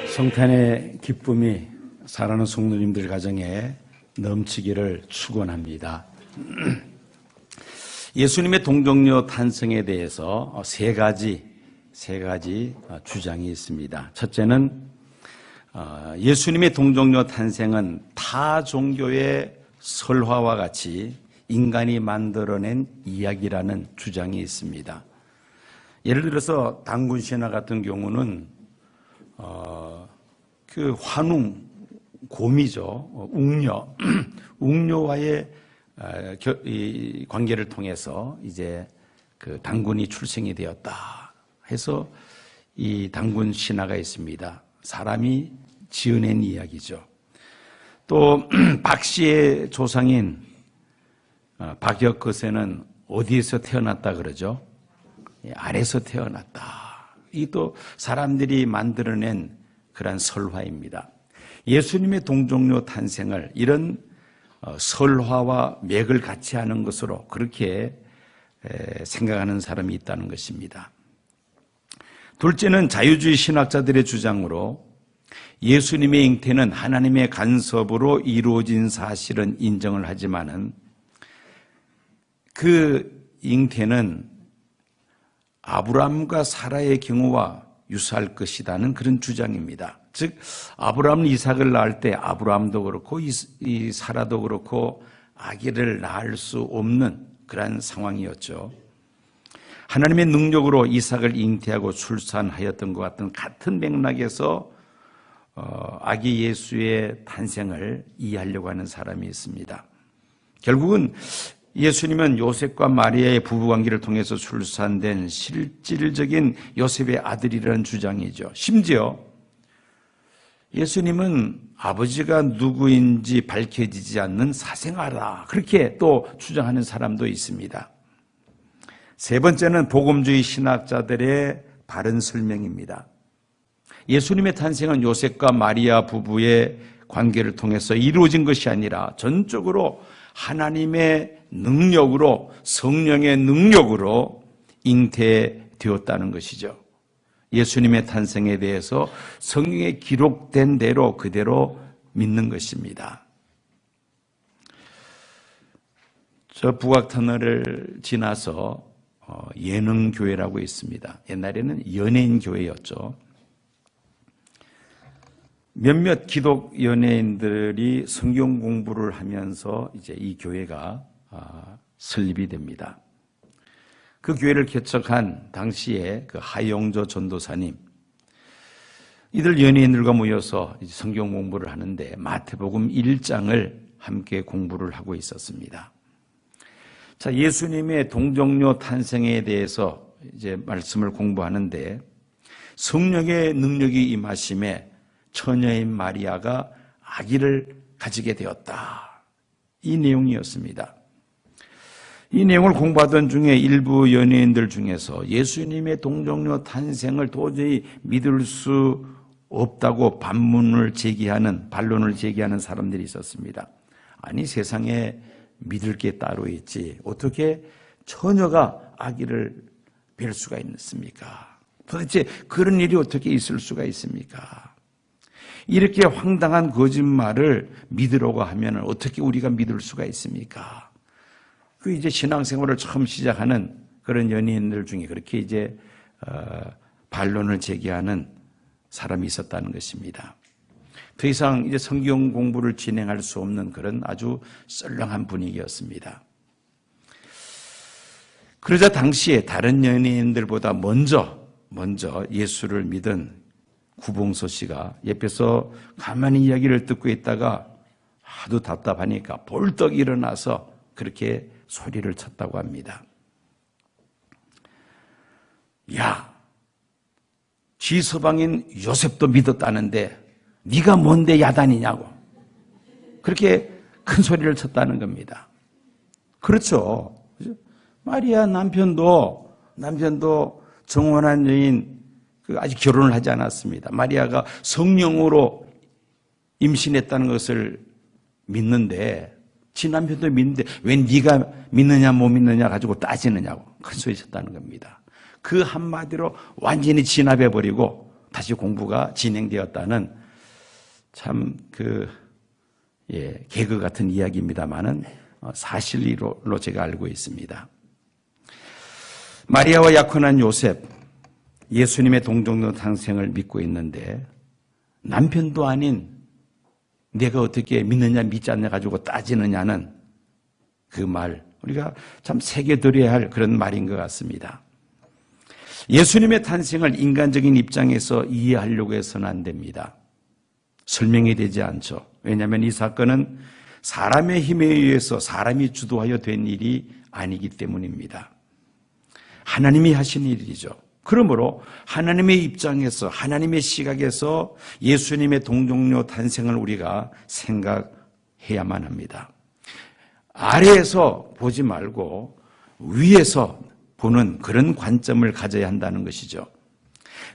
성탄의 기쁨이 사랑하는 성도님들 가정에 넘치기를 축원합니다. 예수님의 동정녀 탄생에 대해서 세 가지 주장이 있습니다. 첫째는 예수님의 동정녀 탄생은 타 종교의 설화와 같이 인간이 만들어낸 이야기라는 주장이 있습니다. 예를 들어서 단군 신화 같은 경우는 그 환웅, 곰이죠. 웅녀와의 이 관계를 통해서 이제 그 당군이 출생이 되었다 해서 이 당군 신화가 있습니다. 사람이 지어낸 이야기죠. 또 박씨의 조상인 박역거세는 어디에서 태어났다 그러죠? 알에서 태어났다. 이 또 사람들이 만들어낸 그런 설화입니다. 예수님의 동정녀 탄생을 이런 설화와 맥을 같이 하는 것으로 그렇게 생각하는 사람이 있다는 것입니다. 둘째는 자유주의 신학자들의 주장으로 예수님의 잉태는 하나님의 간섭으로 이루어진 사실은 인정을 하지만은 그 잉태는 아브라함과 사라의 경우와 유사할 것이라는 그런 주장입니다. 즉 아브라함은 이삭을 낳을 때 아브라함도 그렇고 이 사라도 그렇고 아기를 낳을 수 없는 그런 상황이었죠. 하나님의 능력으로 이삭을 잉태하고 출산하였던 것 같은 맥락에서 아기 예수의 탄생을 이해하려고 하는 사람이 있습니다. 결국은 예수님은 요셉과 마리아의 부부관계를 통해서 출산된 실질적인 요셉의 아들이라는 주장이죠. 심지어 예수님은 아버지가 누구인지 밝혀지지 않는 사생아다. 그렇게 또 주장하는 사람도 있습니다. 세 번째는 복음주의 신학자들의 바른 설명입니다. 예수님의 탄생은 요셉과 마리아 부부의 관계를 통해서 이루어진 것이 아니라 전적으로 하나님의 능력으로, 성령의 능력으로 잉태되었다는 것이죠. 예수님의 탄생에 대해서 성경에 기록된 대로 그대로 믿는 것입니다. 저 북악터널을 지나서 예능교회라고 있습니다. 옛날에는 연예인교회였죠. 몇몇 기독 연예인들이 성경 공부를 하면서 이제 이 교회가 설립이 됩니다. 그 교회를 개척한 당시에 그 하영조 전도사님, 이들 연예인들과 모여서 성경 공부를 하는데 마태복음 1장을 함께 공부를 하고 있었습니다. 자, 예수님의 동정녀 탄생에 대해서 이제 말씀을 공부하는데 성령의 능력이 임하심에 처녀인 마리아가 아기를 가지게 되었다. 이 내용이었습니다. 이 내용을 공부하던 중에 일부 연예인들 중에서 예수님의 동정녀 탄생을 도저히 믿을 수 없다고 반론을 제기하는 사람들이 있었습니다. 아니, 세상에 믿을 게 따로 있지 어떻게 처녀가 아기를 뵐 수가 있습니까? 도대체 그런 일이 어떻게 있을 수가 있습니까? 이렇게 황당한 거짓말을 믿으려고 하면 어떻게 우리가 믿을 수가 있습니까? 그 이제 신앙생활을 처음 시작하는 그런 연예인들 중에 그렇게 이제 반론을 제기하는 사람이 있었다는 것입니다. 더 이상 이제 성경 공부를 진행할 수 없는 그런 아주 썰렁한 분위기였습니다. 그러자 당시에 다른 연예인들보다 먼저 예수를 믿은 구봉서 씨가 옆에서 가만히 이야기를 듣고 있다가 하도 답답하니까 벌떡 일어나서 그렇게 소리를 쳤다고 합니다. 야, 지 서방인 요셉도 믿었다는데 네가 뭔데 야단이냐고 그렇게 큰 소리를 쳤다는 겁니다. 그렇죠. 마리아 남편도 정혼한 여인, 아직 결혼을 하지 않았습니다. 마리아가 성령으로 임신했다는 것을 믿는데, 지 남편도 믿는데 왜 네가 믿느냐 못 믿느냐 가지고 따지느냐고 큰 소리 쳤다는 겁니다. 그 한마디로 완전히 진압해버리고 다시 공부가 진행되었다는 참 개그 같은 이야기입니다만은 사실로 제가 알고 있습니다. 마리아와 약혼한 요셉, 예수님의 동정녀 탄생을 믿고 있는데 남편도 아닌 내가 어떻게 믿느냐 믿지 않냐 가지고 따지느냐는 그 말, 우리가 참 새겨들어야 할 그런 말인 것 같습니다. 예수님의 탄생을 인간적인 입장에서 이해하려고 해서는 안 됩니다. 설명이 되지 않죠. 왜냐하면 이 사건은 사람의 힘에 의해서 사람이 주도하여 된 일이 아니기 때문입니다. 하나님이 하신 일이죠. 그러므로 하나님의 입장에서, 하나님의 시각에서 예수님의 동정녀 탄생을 우리가 생각해야만 합니다. 아래에서 보지 말고 위에서 보는 그런 관점을 가져야 한다는 것이죠.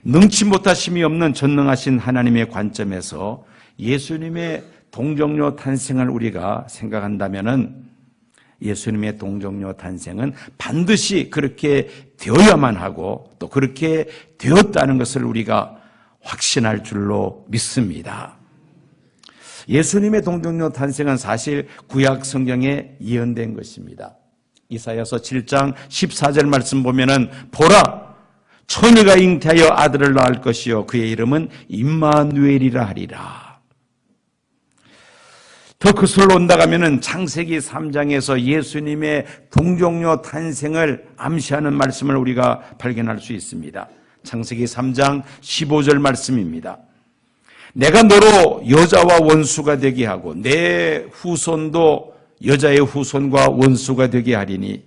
능치 못하심이 없는 전능하신 하나님의 관점에서 예수님의 동정녀 탄생을 우리가 생각한다면은 예수님의 동정녀 탄생은 반드시 그렇게 되어야만 하고 또 그렇게 되었다는 것을 우리가 확신할 줄로 믿습니다. 예수님의 동정녀 탄생은 사실 구약 성경에 예언된 것입니다. 이사야서 7장 14절 말씀 보면은 보라 처녀가 잉태하여 아들을 낳을 것이요 그의 이름은 임마누엘이라 하리라. 더 거슬러 온다가면은 창세기 3장에서 예수님의 동정녀 탄생을 암시하는 말씀을 우리가 발견할 수 있습니다. 창세기 3장 15절 말씀입니다. 내가 너로 여자와 원수가 되게 하고 내 후손도 여자의 후손과 원수가 되게 하리니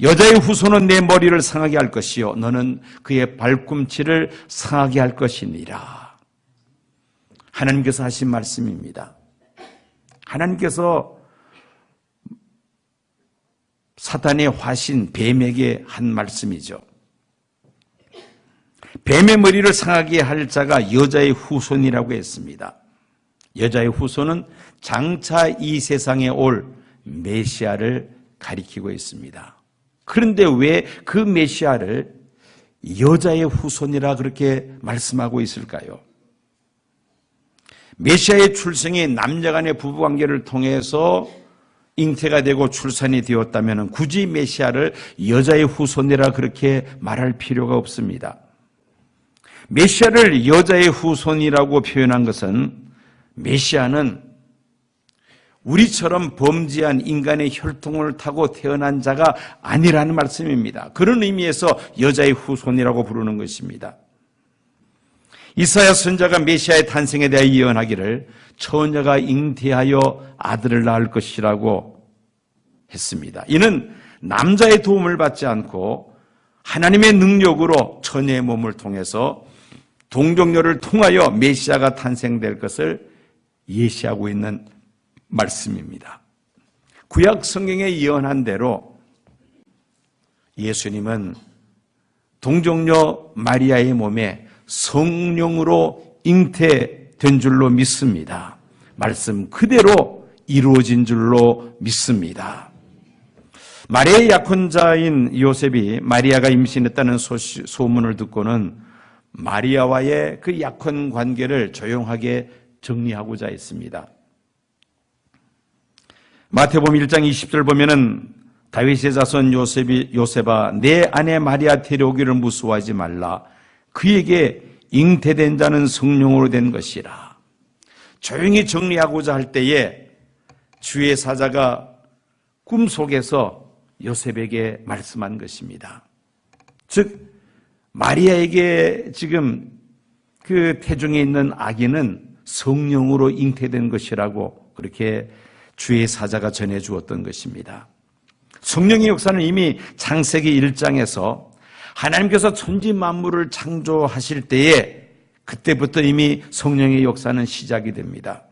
여자의 후손은 내 머리를 상하게 할 것이요 너는 그의 발꿈치를 상하게 할 것이니라. 하나님께서 하신 말씀입니다. 하나님께서 사탄의 화신 뱀에게 한 말씀이죠. 뱀의 머리를 상하게 할 자가 여자의 후손이라고 했습니다. 여자의 후손은 장차 이 세상에 올 메시아를 가리키고 있습니다. 그런데 왜 그 메시아를 여자의 후손이라 그렇게 말씀하고 있을까요? 메시아의 출생이 남녀 간의 부부관계를 통해서 잉태가 되고 출산이 되었다면 굳이 메시아를 여자의 후손이라 그렇게 말할 필요가 없습니다. 메시아를 여자의 후손이라고 표현한 것은 메시아는 우리처럼 범죄한 인간의 혈통을 타고 태어난 자가 아니라는 말씀입니다. 그런 의미에서 여자의 후손이라고 부르는 것입니다. 이사야 선지자가 메시아의 탄생에 대해 예언하기를 처녀가 잉태하여 아들을 낳을 것이라고 했습니다. 이는 남자의 도움을 받지 않고 하나님의 능력으로 처녀의 몸을 통해서 동정녀를 통하여 메시아가 탄생될 것을 예시하고 있는 말씀입니다. 구약 성경에 예언한 대로 예수님은 동정녀 마리아의 몸에 성령으로 잉태된 줄로 믿습니다. 말씀 그대로 이루어진 줄로 믿습니다. 마리아의 약혼자인 요셉이 마리아가 임신했다는 소문을 듣고는 마리아와의 그 약혼 관계를 조용하게 정리하고자 했습니다. 마태복음 1장 20절 보면은 다윗의 자손 요셉아 내 아내 마리아 데려오기를 무서워하지 말라. 그에게 잉태된 자는 성령으로 된 것이라. 조용히 정리하고자 할 때에 주의 사자가 꿈속에서 요셉에게 말씀한 것입니다. 즉 마리아에게 지금 그 태중에 있는 아기는 성령으로 잉태된 것이라고 그렇게 주의 사자가 전해주었던 것입니다. 성령의 역사는 이미 창세기 1장에서 하나님께서 천지 만물을 창조하실 때에 그때부터 이미 성령의 역사는 시작이 됩니다.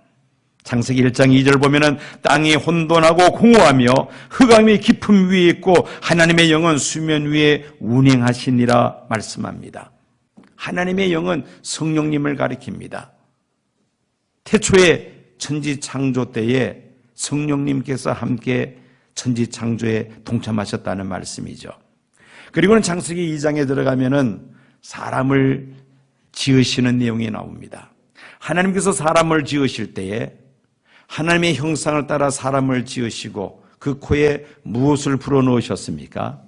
창세기 1장 2절 보면은 땅이 혼돈하고 공허하며 흑암이 깊음 위에 있고 하나님의 영은 수면 위에 운행하시니라 말씀합니다. 하나님의 영은 성령님을 가리킵니다. 태초에 천지 창조 때에 성령님께서 함께 천지 창조에 동참하셨다는 말씀이죠. 그리고는 창세기 2장에 들어가면은 사람을 지으시는 내용이 나옵니다. 하나님께서 사람을 지으실 때에 하나님의 형상을 따라 사람을 지으시고 그 코에 무엇을 불어넣으셨습니까?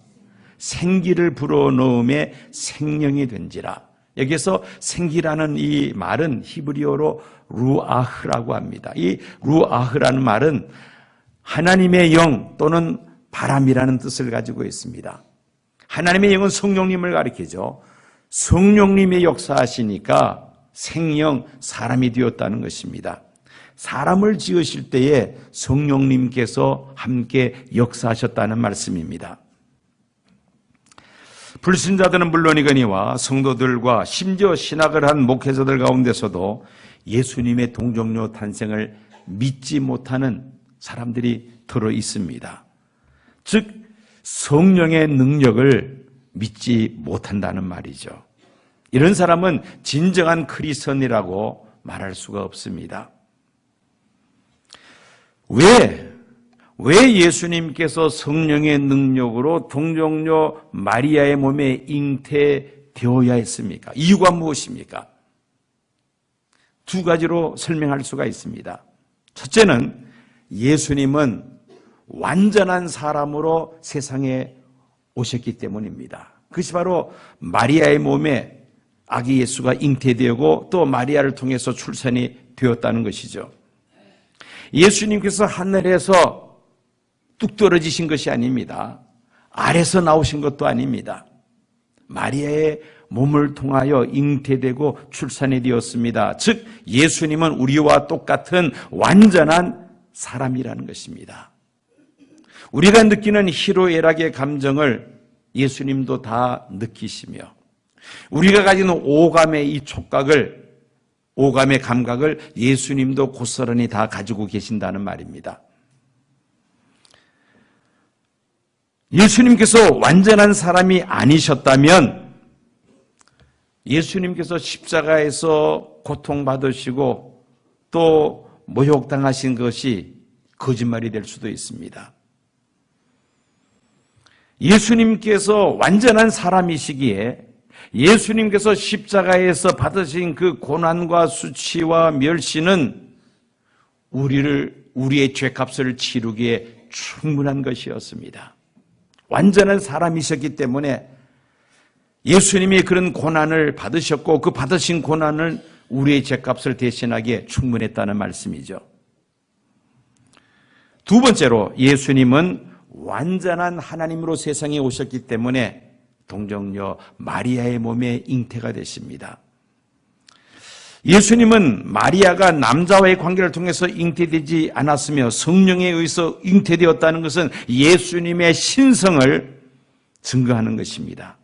생기를 불어넣음에 생명이 된지라. 여기서 생기라는 이 말은 히브리어로 루아흐라고 합니다. 이 루아흐라는 말은 하나님의 영 또는 바람이라는 뜻을 가지고 있습니다. 하나님의 영은 성령님을 가리키죠. 성령님의 역사하시니까 생명, 사람이 되었다는 것입니다. 사람을 지으실 때에 성령님께서 함께 역사하셨다는 말씀입니다. 불신자들은 물론이거니와 성도들과 심지어 신학을 한 목회자들 가운데서도 예수님의 동정녀 탄생을 믿지 못하는 사람들이 들어 있습니다. 즉 성령의 능력을 믿지 못한다는 말이죠. 이런 사람은 진정한 크리스천이라고 말할 수가 없습니다. 왜 예수님께서 성령의 능력으로 동정녀 마리아의 몸에 잉태되어야 했습니까? 이유가 무엇입니까? 두 가지로 설명할 수가 있습니다. 첫째는 예수님은 완전한 사람으로 세상에 오셨기 때문입니다. 그것이 바로 마리아의 몸에 아기 예수가 잉태되고 또 마리아를 통해서 출산이 되었다는 것이죠. 예수님께서 하늘에서 뚝 떨어지신 것이 아닙니다. 아래서 나오신 것도 아닙니다. 마리아의 몸을 통하여 잉태되고 출산이 되었습니다. 즉 예수님은 우리와 똑같은 완전한 사람이라는 것입니다. 우리가 느끼는 희로애락의 감정을 예수님도 다 느끼시며 우리가 가지는 오감의 이 촉각을, 오감의 감각을 예수님도 고스란히 다 가지고 계신다는 말입니다. 예수님께서 완전한 사람이 아니셨다면 예수님께서 십자가에서 고통받으시고 또 모욕당하신 것이 거짓말이 될 수도 있습니다. 예수님께서 완전한 사람이시기에 예수님께서 십자가에서 받으신 그 고난과 수치와 멸시는 우리의 죄값을 치르기에 충분한 것이었습니다. 완전한 사람이셨기 때문에 예수님이 그런 고난을 받으셨고 그 받으신 고난을 우리의 죄값을 대신하기에 충분했다는 말씀이죠. 두 번째로 예수님은 완전한 하나님으로 세상에 오셨기 때문에 동정녀 마리아의 몸에 잉태가 되십니다. 예수님은 마리아가 남자와의 관계를 통해서 잉태되지 않았으며 성령에 의해서 잉태되었다는 것은 예수님의 신성을 증거하는 것입니다.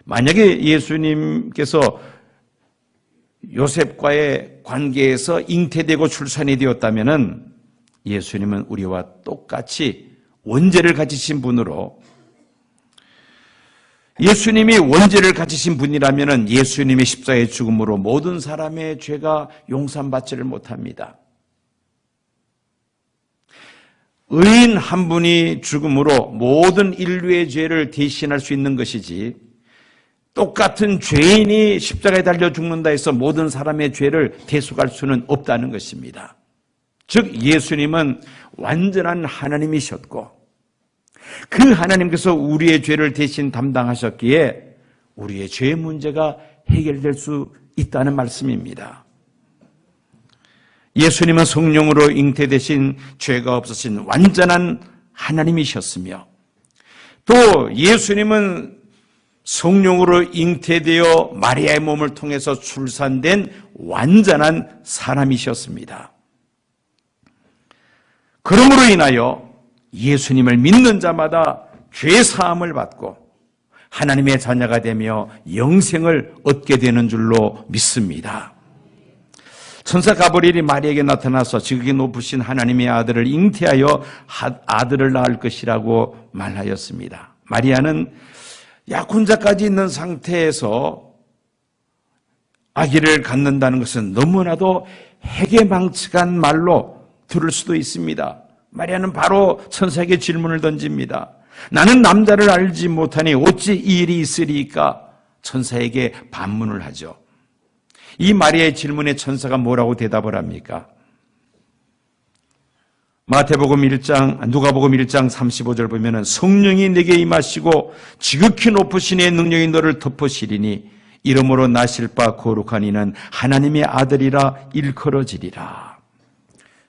만약에 예수님께서 요셉과의 관계에서 잉태되고 출산이 되었다면 예수님은 우리와 똑같이 원죄를 가지신 분으로, 예수님이 원죄를 가지신 분이라면 예수님의 십자가의 죽음으로 모든 사람의 죄가 용서받지를 못합니다. 의인 한 분이 죽음으로 모든 인류의 죄를 대신할 수 있는 것이지 똑같은 죄인이 십자가에 달려 죽는다 해서 모든 사람의 죄를 대속할 수는 없다는 것입니다. 즉 예수님은 완전한 하나님이셨고 그 하나님께서 우리의 죄를 대신 담당하셨기에 우리의 죄 문제가 해결될 수 있다는 말씀입니다. 예수님은 성령으로 잉태되신 죄가 없으신 완전한 하나님이셨으며 또 예수님은 성령으로 잉태되어 마리아의 몸을 통해서 출산된 완전한 사람이셨습니다. 그러므로 인하여 예수님을 믿는 자마다 죄 사함을 받고 하나님의 자녀가 되며 영생을 얻게 되는 줄로 믿습니다. 천사 가브리엘이 마리아에게 나타나서 지극히 높으신 하나님의 아들을 잉태하여 아들을 낳을 것이라고 말하였습니다. 마리아는 약혼자까지 있는 상태에서 아기를 갖는다는 것은 너무나도 해괴망측한 말로 들을 수도 있습니다. 마리아는 바로 천사에게 질문을 던집니다. 나는 남자를 알지 못하니 어찌 이 일이 있으리까? 천사에게 반문을 하죠. 이 마리아의 질문에 천사가 뭐라고 대답을 합니까? 누가복음 1장 35절 보면은 성령이 내게 임하시고 지극히 높으신 이의 능력이 너를 덮으시리니 이름으로 나실 바 거룩한 이는 하나님의 아들이라 일컬어지리라.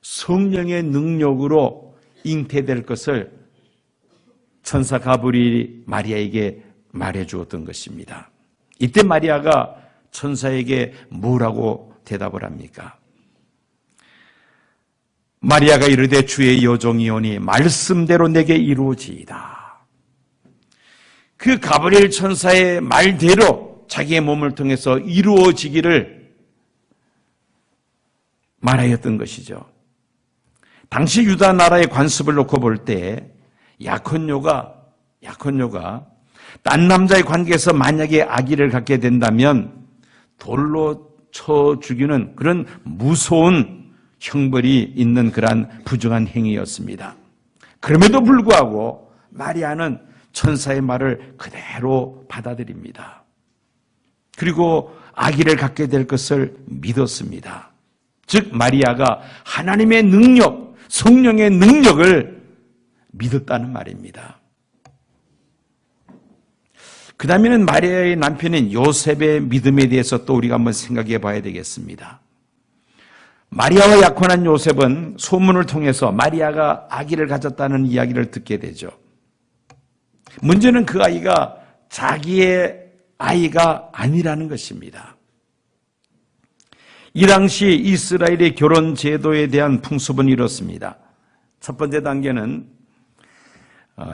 성령의 능력으로 잉태될 것을 천사 가브리엘이 마리아에게 말해 주었던 것입니다. 이때 마리아가 천사에게 뭐라고 대답을 합니까? 마리아가 이르되 주의 여종이오니 말씀대로 내게 이루어지이다. 그 가브리엘 천사의 말대로 자기의 몸을 통해서 이루어지기를 말하였던 것이죠. 당시 유다 나라의 관습을 놓고 볼 때 약혼녀가 딴 남자의 관계에서 만약에 아기를 갖게 된다면 돌로 쳐 죽이는 그런 무서운 형벌이 있는 그러한 부정한 행위였습니다. 그럼에도 불구하고 마리아는 천사의 말을 그대로 받아들입니다. 그리고 아기를 갖게 될 것을 믿었습니다. 즉 마리아가 하나님의 능력, 성령의 능력을 믿었다는 말입니다. 그 다음에는 마리아의 남편인 요셉의 믿음에 대해서 또 우리가 한번 생각해 봐야 되겠습니다. 마리아와 약혼한 요셉은 소문을 통해서 마리아가 아기를 가졌다는 이야기를 듣게 되죠. 문제는 그 아이가 자기의 아이가 아니라는 것입니다. 이 당시 이스라엘의 결혼 제도에 대한 풍습은 이렇습니다. 첫 번째 단계는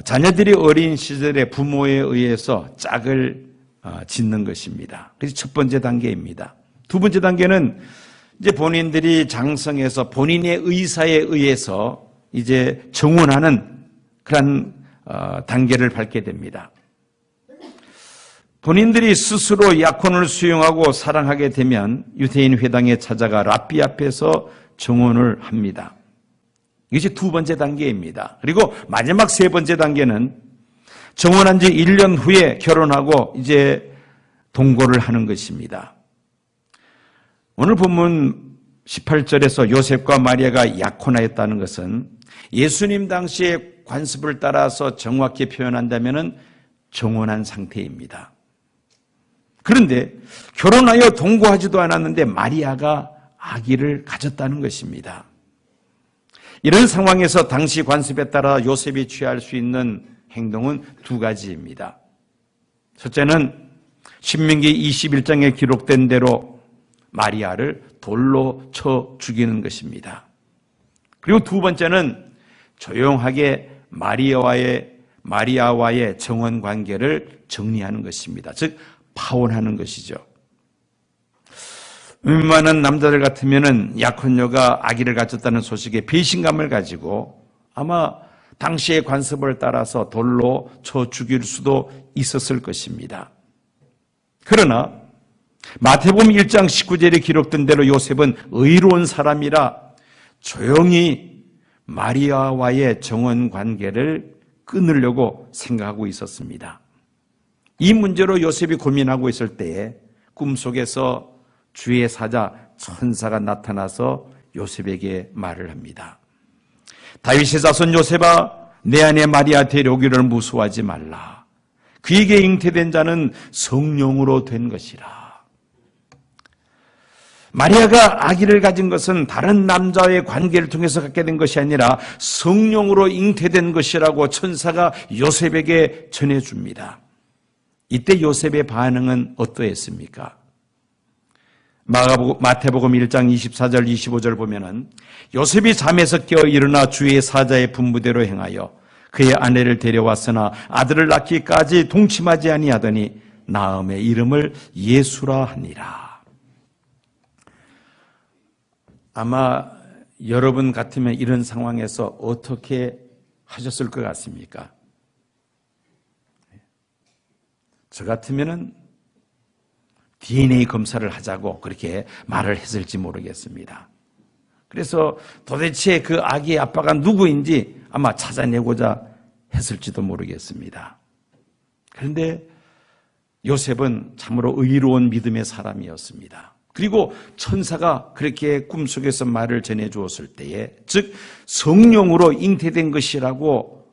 자녀들이 어린 시절에 부모에 의해서 짝을 짓는 것입니다. 그래서 첫 번째 단계입니다. 두 번째 단계는 이제 본인들이 장성해서 본인의 의사에 의해서 이제 정혼하는 그런 단계를 밟게 됩니다. 본인들이 스스로 약혼을 수용하고 사랑하게 되면 유대인 회당에 찾아가 랍비 앞에서 정혼을 합니다. 이것이 두 번째 단계입니다. 그리고 마지막 세 번째 단계는 정혼한 지 1년 후에 결혼하고 이제 동거를 하는 것입니다. 오늘 본문 18절에서 요셉과 마리아가 약혼하였다는 것은 예수님 당시의 관습을 따라서 정확히 표현한다면 정혼한 상태입니다. 그런데 결혼하여 동거하지도 않았는데 마리아가 아기를 가졌다는 것입니다. 이런 상황에서 당시 관습에 따라 요셉이 취할 수 있는 행동은 두 가지입니다. 첫째는 신명기 21장에 기록된 대로 마리아를 돌로 쳐 죽이는 것입니다. 그리고 두 번째는 조용하게 마리아와의 정혼 관계를 정리하는 것입니다. 즉 파혼하는 것이죠. 웬만한 남자들 같으면은 약혼녀가 아기를 가졌다는 소식에 배신감을 가지고 아마 당시의 관습을 따라서 돌로 쳐 죽일 수도 있었을 것입니다. 그러나 마태복음 1장 19절에 기록된 대로 요셉은 의로운 사람이라 조용히 마리아와의 정혼 관계를 끊으려고 생각하고 있었습니다. 이 문제로 요셉이 고민하고 있을 때에 꿈속에서 주의 사자 천사가 나타나서 요셉에게 말을 합니다. 다윗의 자손 요셉아, 내 아내 마리아 데려오기를 무수하지 말라. 그에게 잉태된 자는 성령으로 된 것이라. 마리아가 아기를 가진 것은 다른 남자의 관계를 통해서 갖게 된 것이 아니라 성령으로 잉태된 것이라고 천사가 요셉에게 전해줍니다. 이때 요셉의 반응은 어떠했습니까? 마태복음 1장 24절 25절 보면은 요셉이 잠에서 깨어 일어나 주의 사자의 분부대로 행하여 그의 아내를 데려왔으나 아들을 낳기까지 동침하지 아니하더니 나음의 이름을 예수라 하니라. 아마 여러분 같으면 이런 상황에서 어떻게 하셨을 것 같습니까? 저 같으면은 DNA 검사를 하자고 그렇게 말을 했을지 모르겠습니다. 그래서 도대체 그 아기의 아빠가 누구인지 아마 찾아내고자 했을지도 모르겠습니다. 그런데 요셉은 참으로 의로운 믿음의 사람이었습니다. 그리고 천사가 그렇게 꿈속에서 말을 전해주었을 때에, 즉 성령으로 잉태된 것이라고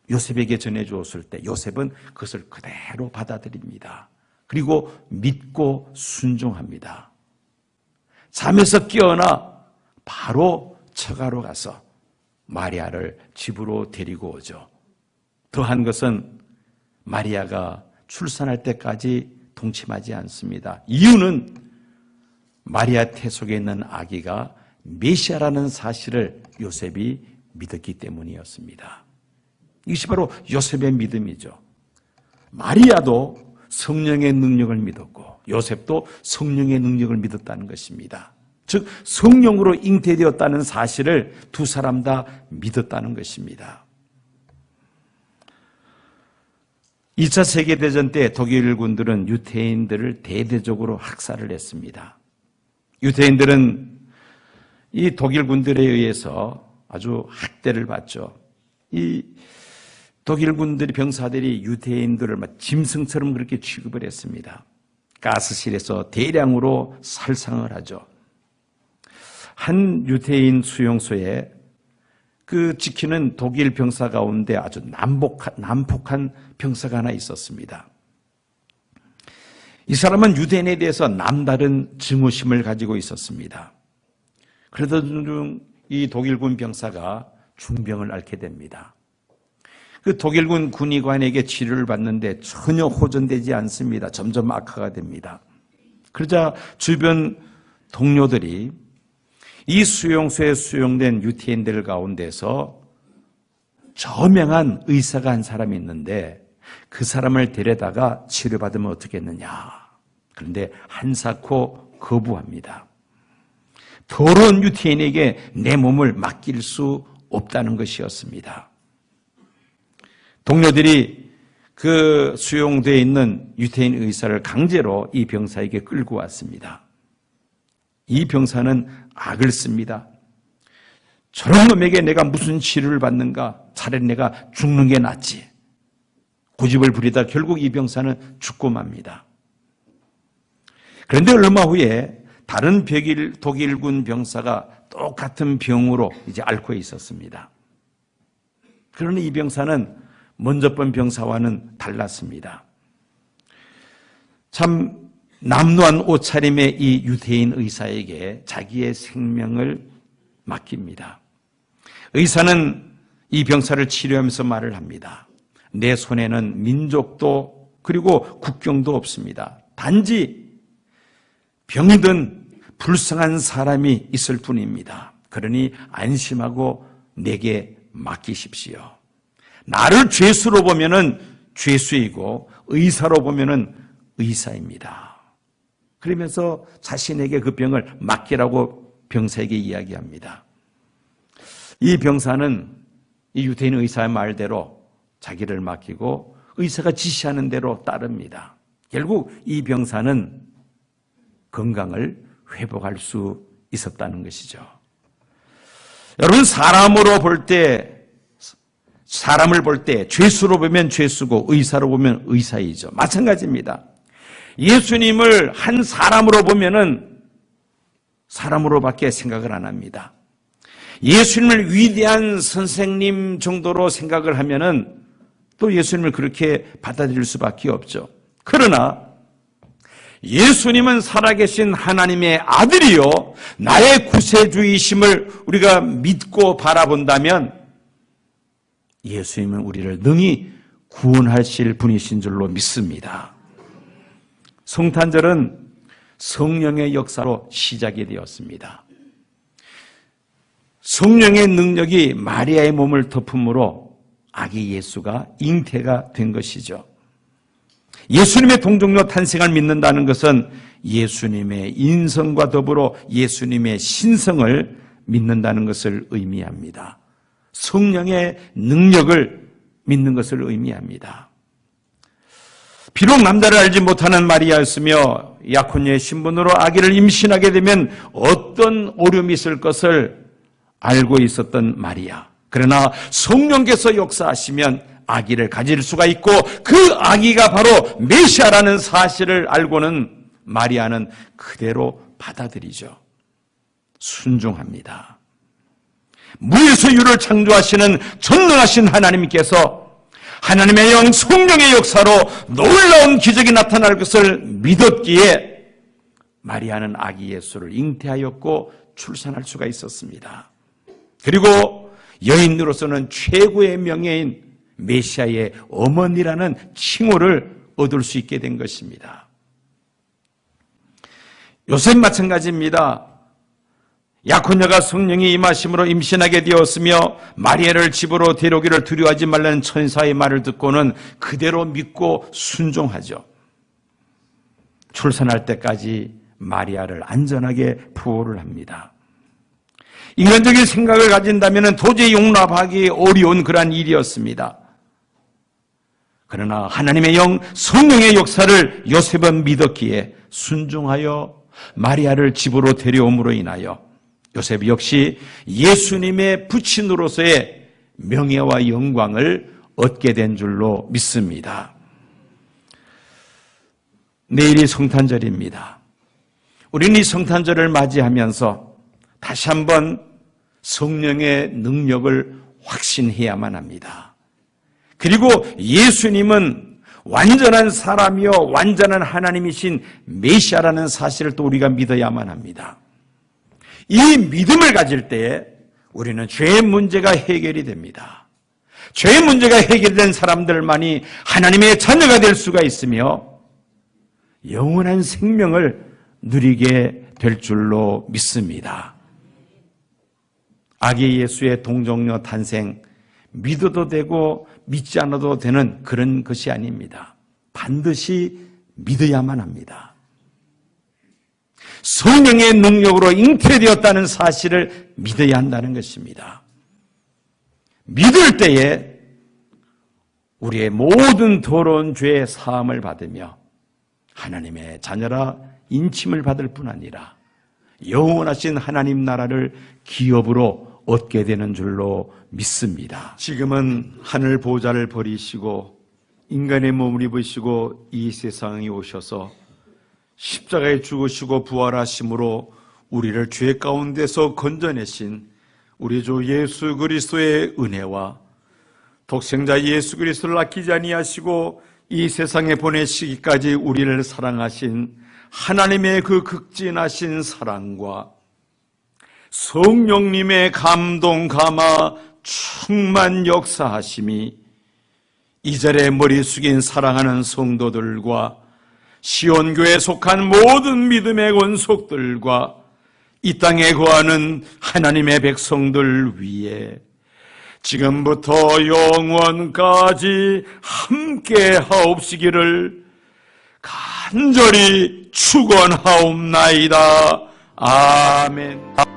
요셉에게 전해주었을 때 요셉은 그것을 그대로 받아들입니다. 그리고 믿고 순종합니다. 잠에서 깨어나 바로 처가로 가서 마리아를 집으로 데리고 오죠. 더한 것은 마리아가 출산할 때까지 동침하지 않습니다. 이유는 마리아 태 속에 있는 아기가 메시아라는 사실을 요셉이 믿었기 때문이었습니다. 이것이 바로 요셉의 믿음이죠. 마리아도 성령의 능력을 믿었고 요셉도 성령의 능력을 믿었다는 것입니다. 즉 성령으로 잉태되었다는 사실을 두 사람 다 믿었다는 것입니다. 2차 세계대전 때 독일군들은 유태인들을 대대적으로 학살을 했습니다. 유태인들은 이 독일군들에 의해서 아주 학대를 받죠. 이 독일군들이 병사들이 유태인들을 막 짐승처럼 그렇게 취급을 했습니다. 가스실에서 대량으로 살상을 하죠. 한 유태인 수용소에 그 지키는 독일 병사 가운데 아주 난폭한 병사가 하나 있었습니다. 이 사람은 유대인에 대해서 남다른 증오심을 가지고 있었습니다. 그러던 중 이 독일군 병사가 중병을 앓게 됩니다. 그 독일군 군의관에게 치료를 받는데 전혀 호전되지 않습니다. 점점 악화가 됩니다. 그러자 주변 동료들이 이 수용소에 수용된 유태인들 가운데서 저명한 의사가 한 사람이 있는데 그 사람을 데려다가 치료받으면 어떻겠느냐. 그런데 한사코 거부합니다. 더러운 유태인에게 내 몸을 맡길 수 없다는 것이었습니다. 동료들이 그 수용되어 있는 유태인 의사를 강제로 이 병사에게 끌고 왔습니다. 이 병사는 악을 씁니다. 저런 놈에게 내가 무슨 치료를 받는가? 차라리 내가 죽는 게 낫지. 고집을 부리다 결국 이 병사는 죽고 맙니다. 그런데 얼마 후에 다른 독일군 병사가 똑같은 병으로 이제 앓고 있었습니다. 그러나 이 병사는 먼저 본 병사와는 달랐습니다. 참 남루한 옷차림의 이 유대인 의사에게 자기의 생명을 맡깁니다. 의사는 이 병사를 치료하면서 말을 합니다. 내 손에는 민족도 그리고 국경도 없습니다. 단지 병든 불쌍한 사람이 있을 뿐입니다. 그러니 안심하고 내게 맡기십시오. 나를 죄수로 보면은 죄수이고 의사로 보면은 의사입니다. 그러면서 자신에게 그 병을 맡기라고 병사에게 이야기합니다. 이 병사는 이 유대인 의사의 말대로 자기를 맡기고 의사가 지시하는 대로 따릅니다. 결국 이 병사는 건강을 회복할 수 있었다는 것이죠. 여러분, 사람을 볼 때 죄수로 보면 죄수고 의사로 보면 의사이죠. 마찬가지입니다. 예수님을 한 사람으로 보면은 사람으로밖에 생각을 안 합니다. 예수님을 위대한 선생님 정도로 생각을 하면은 또 예수님을 그렇게 받아들일 수밖에 없죠. 그러나 예수님은 살아계신 하나님의 아들이요 나의 구세주이심을 우리가 믿고 바라본다면 예수님은 우리를 능히 구원하실 분이신 줄로 믿습니다. 성탄절은 성령의 역사로 시작이 되었습니다. 성령의 능력이 마리아의 몸을 덮음으로 아기 예수가 잉태가 된 것이죠. 예수님의 동정녀 탄생을 믿는다는 것은 예수님의 인성과 더불어 예수님의 신성을 믿는다는 것을 의미합니다. 성령의 능력을 믿는 것을 의미합니다. 비록 남자를 알지 못하는 마리아였으며 약혼녀의 신분으로 아기를 임신하게 되면 어떤 어려움이 있을 것을 알고 있었던 마리아. 그러나 성령께서 역사하시면 아기를 가질 수가 있고 그 아기가 바로 메시아라는 사실을 알고는 마리아는 그대로 받아들이죠. 순종합니다. 무에서 유를 창조하시는 전능하신 하나님께서 하나님의 영 성령의 역사로 놀라운 기적이 나타날 것을 믿었기에 마리아는 아기 예수를 잉태하였고 출산할 수가 있었습니다. 그리고 여인으로서는 최고의 명예인 메시아의 어머니라는 칭호를 얻을 수 있게 된 것입니다. 요셉 마찬가지입니다. 약혼녀가 성령이 임하심으로 임신하게 되었으며 마리아를 집으로 데려오기를 두려워하지 말라는 천사의 말을 듣고는 그대로 믿고 순종하죠. 출산할 때까지 마리아를 안전하게 부호를 합니다. 인간적인 생각을 가진다면 도저히 용납하기 어려운 그러한 일이었습니다. 그러나 하나님의 영 성령의 역사를 요셉은 믿었기에 순종하여 마리아를 집으로 데려옴으로 인하여 요셉 역시 예수님의 부친으로서의 명예와 영광을 얻게 된 줄로 믿습니다. 내일이 성탄절입니다. 우리는 이 성탄절을 맞이하면서 다시 한번 성령의 능력을 확신해야만 합니다. 그리고 예수님은 완전한 사람이요 완전한 하나님이신 메시아라는 사실을 또 우리가 믿어야만 합니다. 이 믿음을 가질 때에 우리는 죄의 문제가 해결이 됩니다. 죄의 문제가 해결된 사람들만이 하나님의 자녀가 될 수가 있으며 영원한 생명을 누리게 될 줄로 믿습니다. 아기 예수의 동정녀 탄생, 믿어도 되고 믿지 않아도 되는 그런 것이 아닙니다. 반드시 믿어야만 합니다. 성령의 능력으로 잉태되었다는 사실을 믿어야 한다는 것입니다. 믿을 때에 우리의 모든 더러운 죄의 사함을 받으며 하나님의 자녀라 인침을 받을 뿐 아니라 영원하신 하나님 나라를 기업으로 얻게 되는 줄로 믿습니다. 지금은 하늘 보좌를 버리시고 인간의 몸을 입으시고 이 세상에 오셔서 십자가에 죽으시고 부활하심으로 우리를 죄 가운데서 건져내신 우리 주 예수 그리스도의 은혜와 독생자 예수 그리스도를 아끼지 아니하시고 이 세상에 보내시기까지 우리를 사랑하신 하나님의 그 극진하신 사랑과 성령님의 감동 감화 충만 역사하심이 이 자리에 머리 숙인 사랑하는 성도들과 시온교회에 속한 모든 믿음의 권속들과 이 땅에 거하는 하나님의 백성들 위에 지금부터 영원까지 함께 하옵시기를 간절히 축원하옵나이다. 아멘.